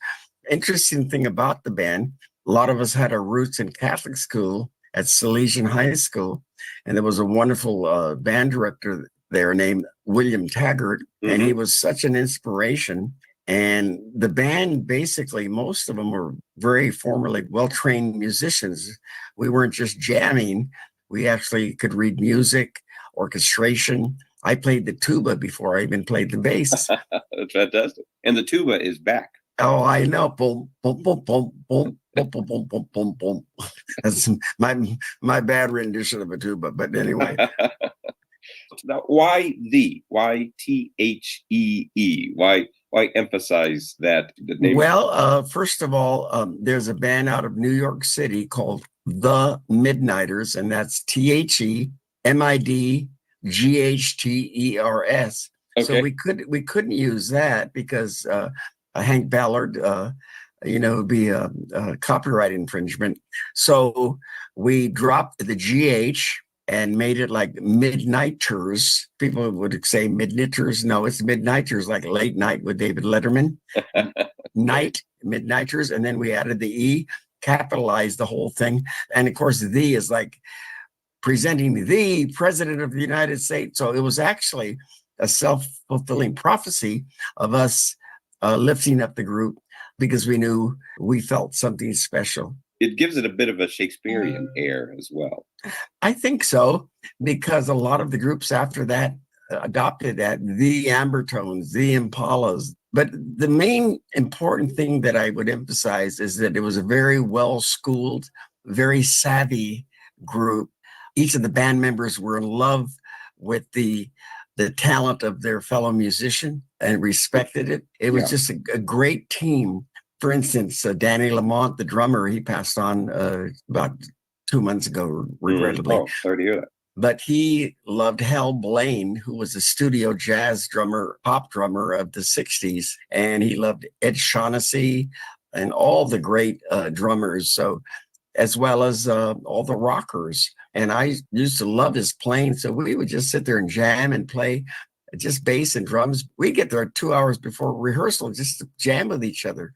Interesting thing about the band, a lot of us had our roots in Catholic school at Salesian High School, and there was a wonderful band director there named William Taggart, and he was such an inspiration. And the band, basically, most of them were very formally well-trained musicians. We weren't just jamming. We actually could read music, orchestration. I played the tuba before I even played the bass. That's fantastic. And the tuba is back. Oh, I know. Boom, boom, boom, boom, boom, boom, boom, boom, boom, boom, boom. That's my bad rendition of a tuba. But anyway. Now, why the? Why THEE? Why emphasize that? The name? Well, first of all, there's a band out of New York City called The Midnighters, and that's THEMIDGHTERS. Okay. So we couldn't use that because Hank Ballard, would be a copyright infringement. So we dropped the GH and made it like Midnighters. People would say Midnighters. No, it's Midnighters, like late night with David Letterman. Night, Midnighters. And then we added the E, capitalized the whole thing. And of course, the is like presenting the President of the United States. So it was actually a self-fulfilling prophecy of us lifting up the group because we felt something special. It gives it a bit of a Shakespearean air as well. I think so, because a lot of the groups after that adopted that, the Ambertones, the Impalas. But the main important thing that I would emphasize is that it was a very well-schooled, very savvy group. Each of the band members were in love with the talent of their fellow musician and respected it. It was just a great team. For instance, Danny Lamont, the drummer, he passed on about 2 months ago, regrettably. Oh, sorry to hear that. But he loved Hal Blaine, who was a studio jazz drummer, pop drummer of the 60s. And he loved Ed Shaughnessy and all the great drummers. So, as well as all the rockers. And I used to love his playing. So we would just sit there and jam and play just bass and drums. We'd get there 2 hours before rehearsal just to jam with each other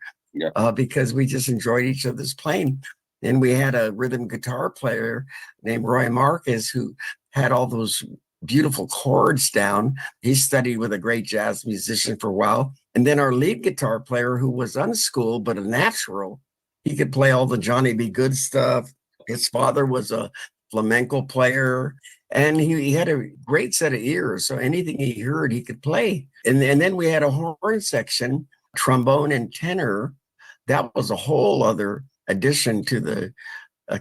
because we just enjoyed each other's playing. And we had a rhythm guitar player named Roy Marquez who had all those beautiful chords down. He studied with a great jazz musician for a while. And then our lead guitar player, who was unschooled but a natural, He could play all the Johnny B. Good stuff. His father was a flamenco player, and he had a great set of ears. So anything he heard, he could play. And then we had a horn section, trombone and tenor. That was a whole other addition to the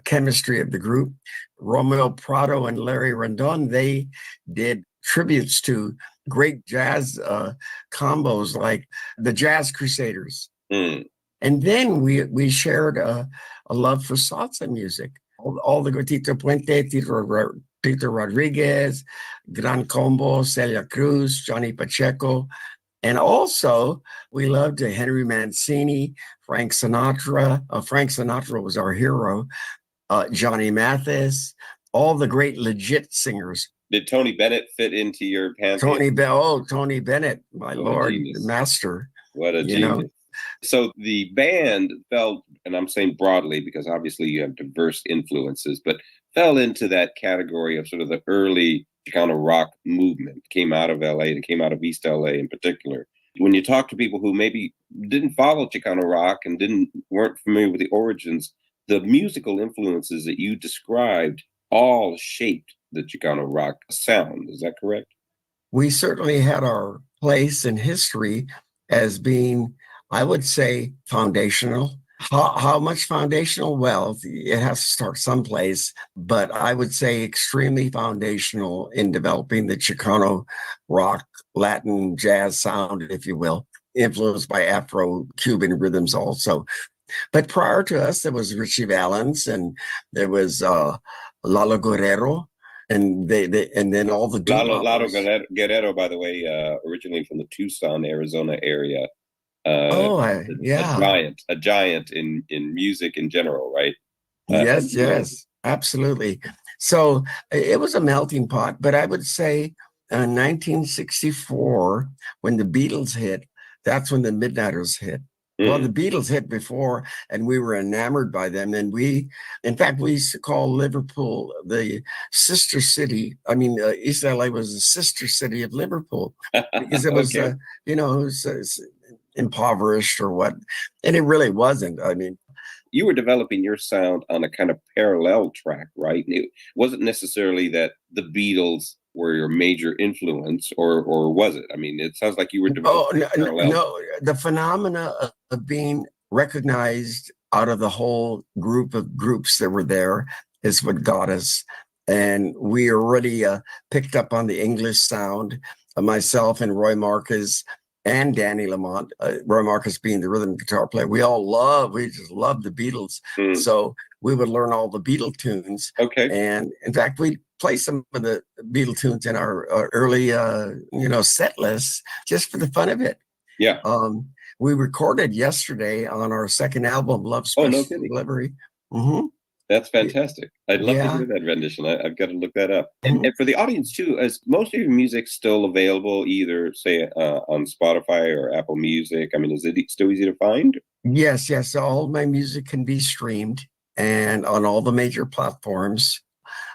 chemistry of the group. Romeo Prado and Larry Rondon, they did tributes to great jazz combos like the Jazz Crusaders. And then we shared a love for salsa music. All the Tito Puente, Tito Rodriguez, Gran Combo, Celia Cruz, Johnny Pacheco. And also, we loved Henry Mancini, Frank Sinatra. Frank Sinatra was our hero. Johnny Mathis, all the great legit singers. Did Tony Bennett fit into your pantheon? Tony Bennett, my Lord, master. What a genius. So the band fell, and I'm saying broadly because obviously you have diverse influences, but fell into that category of sort of the early Chicano rock movement. Came out of LA, and came out of East LA in particular. When you talk to people who maybe didn't follow Chicano rock and weren't familiar with the origins, the musical influences that you described all shaped the Chicano rock sound. Is that correct? We certainly had our place in history as being, I would say, foundational. How much foundational? Well, it has to start someplace, but I would say extremely foundational in developing the Chicano rock, Latin jazz sound, if you will, influenced by Afro-Cuban rhythms also. But prior to us, there was Richie Valens, and there was Lalo Guerrero, and then all the Lalo Guerrero, by the way, originally from the Tucson, Arizona area. A giant in music in general, right? Yes, absolutely. So it was a melting pot, but I would say 1964, when the Beatles hit, that's when the Midnighters hit. Well, the Beatles hit before, and we were enamored by them. And in fact, we used to call Liverpool the sister city. I mean, East LA was the sister city of Liverpool because it was, it was impoverished or what. And it really wasn't. I mean, you were developing your sound on a kind of parallel track, right? It wasn't necessarily that the Beatles were your major influence, or was it? I mean, it sounds like you were developing parallel. No, the phenomena of being recognized out of the whole group of groups that were there is what got us. And we already picked up on the English sound. Myself and Roy Marquez and Danny Lamont, Roy Marquez being the rhythm guitar player, we just loved the Beatles. So we would learn all the Beatle tunes. Okay. And in fact, we play some of the Beatle tunes in our early, set lists just for the fun of it. Yeah. We recorded yesterday on our second album, Love Special Delivery. Mm-hmm. That's fantastic. I'd love to hear that rendition. I've got to look that up. And for the audience too, is most of your music still available either, say, on Spotify or Apple Music? I mean, is it still easy to find? Yes. All my music can be streamed and on all the major platforms.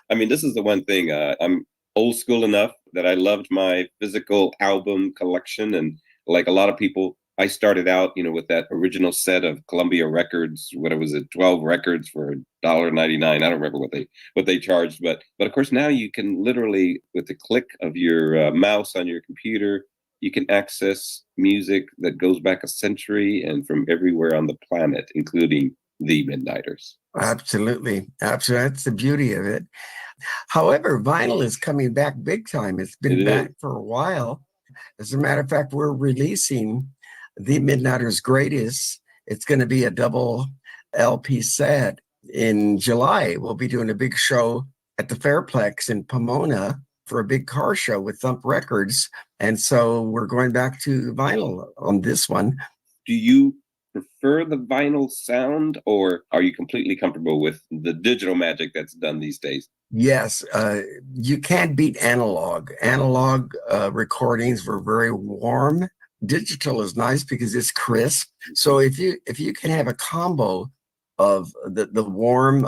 I mean, this is the one thing. I'm old school enough that I loved my physical album collection. And like a lot of people, I started out, with that original set of Columbia Records. What was it, 12 records for $1.99? I don't remember what they charged, but of course now you can literally, with the click of your mouse on your computer, you can access music that goes back a century and from everywhere on the planet, including the Midnighters. Absolutely. That's the beauty of it. However, vinyl is coming back big time. It's been back for a while. As a matter of fact, we're releasing the Midnighters Greatest. It's going to be a double LP set in July. We'll be doing a big show at the Fairplex in Pomona for a big car show with Thump Records. And so we're going back to vinyl on this one. Do you prefer the vinyl sound, or are you completely comfortable with the digital magic that's done these days? Yes, you can't beat analog. Analog recordings were very warm. Digital is nice because it's crisp. So if you can have a combo of the warm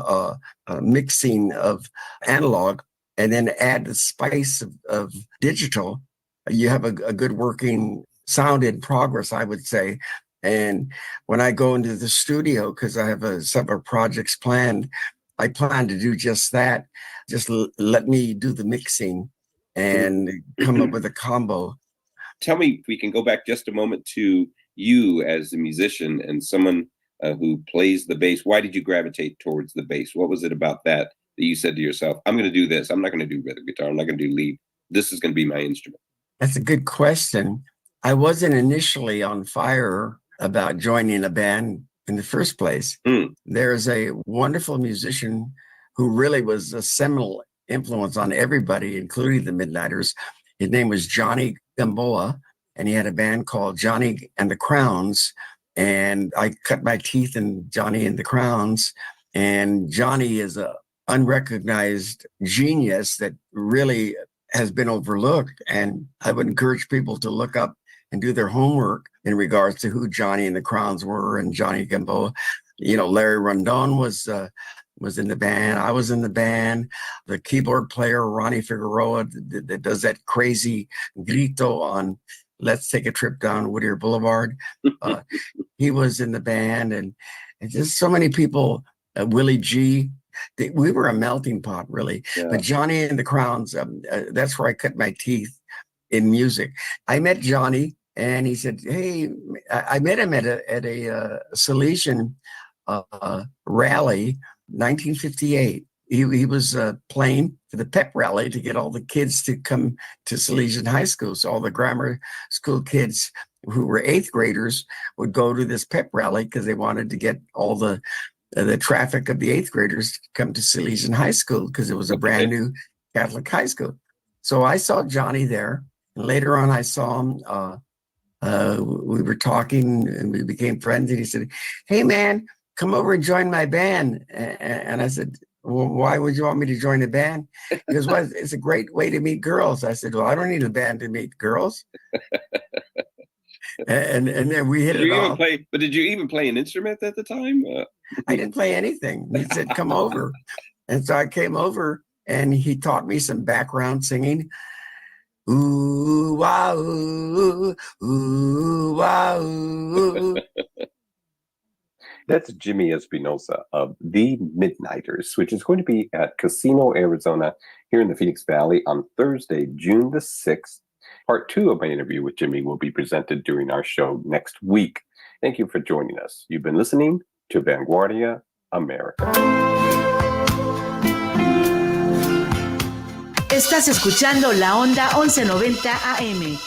mixing of analog and then add the spice of digital, you have a good working sound in progress, I would say. And when I go into the studio, because I have several projects planned, I plan to do just that. Just let me do the mixing and come up with a combo. Tell me, if we can go back just a moment to you as a musician and someone who plays the bass. Why did you gravitate towards the bass? What was it about that you said to yourself, I'm going to do this. I'm not going to do rhythm guitar. I'm not going to do lead. This is going to be my instrument. That's a good question. I wasn't initially on fire about joining a band in the first place. There's a wonderful musician who really was a seminal influence on everybody, including the Midnighters. His name was Johnny Gamboa, and he had a band called Johnny and the Crowns. And I cut my teeth in Johnny and the Crowns. And Johnny is a unrecognized genius that really has been overlooked. And I would encourage people to look up and do their homework in regards to who Johnny and the Crowns were and Johnny Gamboa. You know, Larry Rondon was in the band. I was in the band. The keyboard player, Ronnie Figueroa, that does that crazy grito on Let's Take a Trip Down Whittier Boulevard. He was in the band, and just so many people, Willie G. We were a melting pot, really. Yeah. But Johnny and the Crowns, that's where I cut my teeth in music. I met Johnny, and he said, hey, I met him at a Salesian rally, 1958. He was playing for the pep rally to get all the kids to come to Salesian High School. So all the grammar school kids who were 8th graders would go to this pep rally because they wanted to get all the traffic of the 8th graders to come to Salesian High School because it was a brand new Catholic high school. So I saw Johnny there. And later on, I saw him. We were talking and we became friends. And he said, hey, man, come over and join my band. And I said, well, why would you want me to join a band? He goes, well, it's a great way to meet girls. I said, well, I don't need a band to meet girls. and then we hit it off. But did you even play an instrument at the time? I didn't play anything. He said, come over. And so I came over and he taught me some background singing. Ooh, wow, ooh, wow, ooh. That's Jimmy Espinosa of the Midnighters, which is going to be at Casino, Arizona, here in the Phoenix Valley on Thursday, June the 6th. Part 2 of my interview with Jimmy will be presented during our show next week. Thank you for joining us. You've been listening to Vanguardia America. Estás escuchando la onda 1190 AM,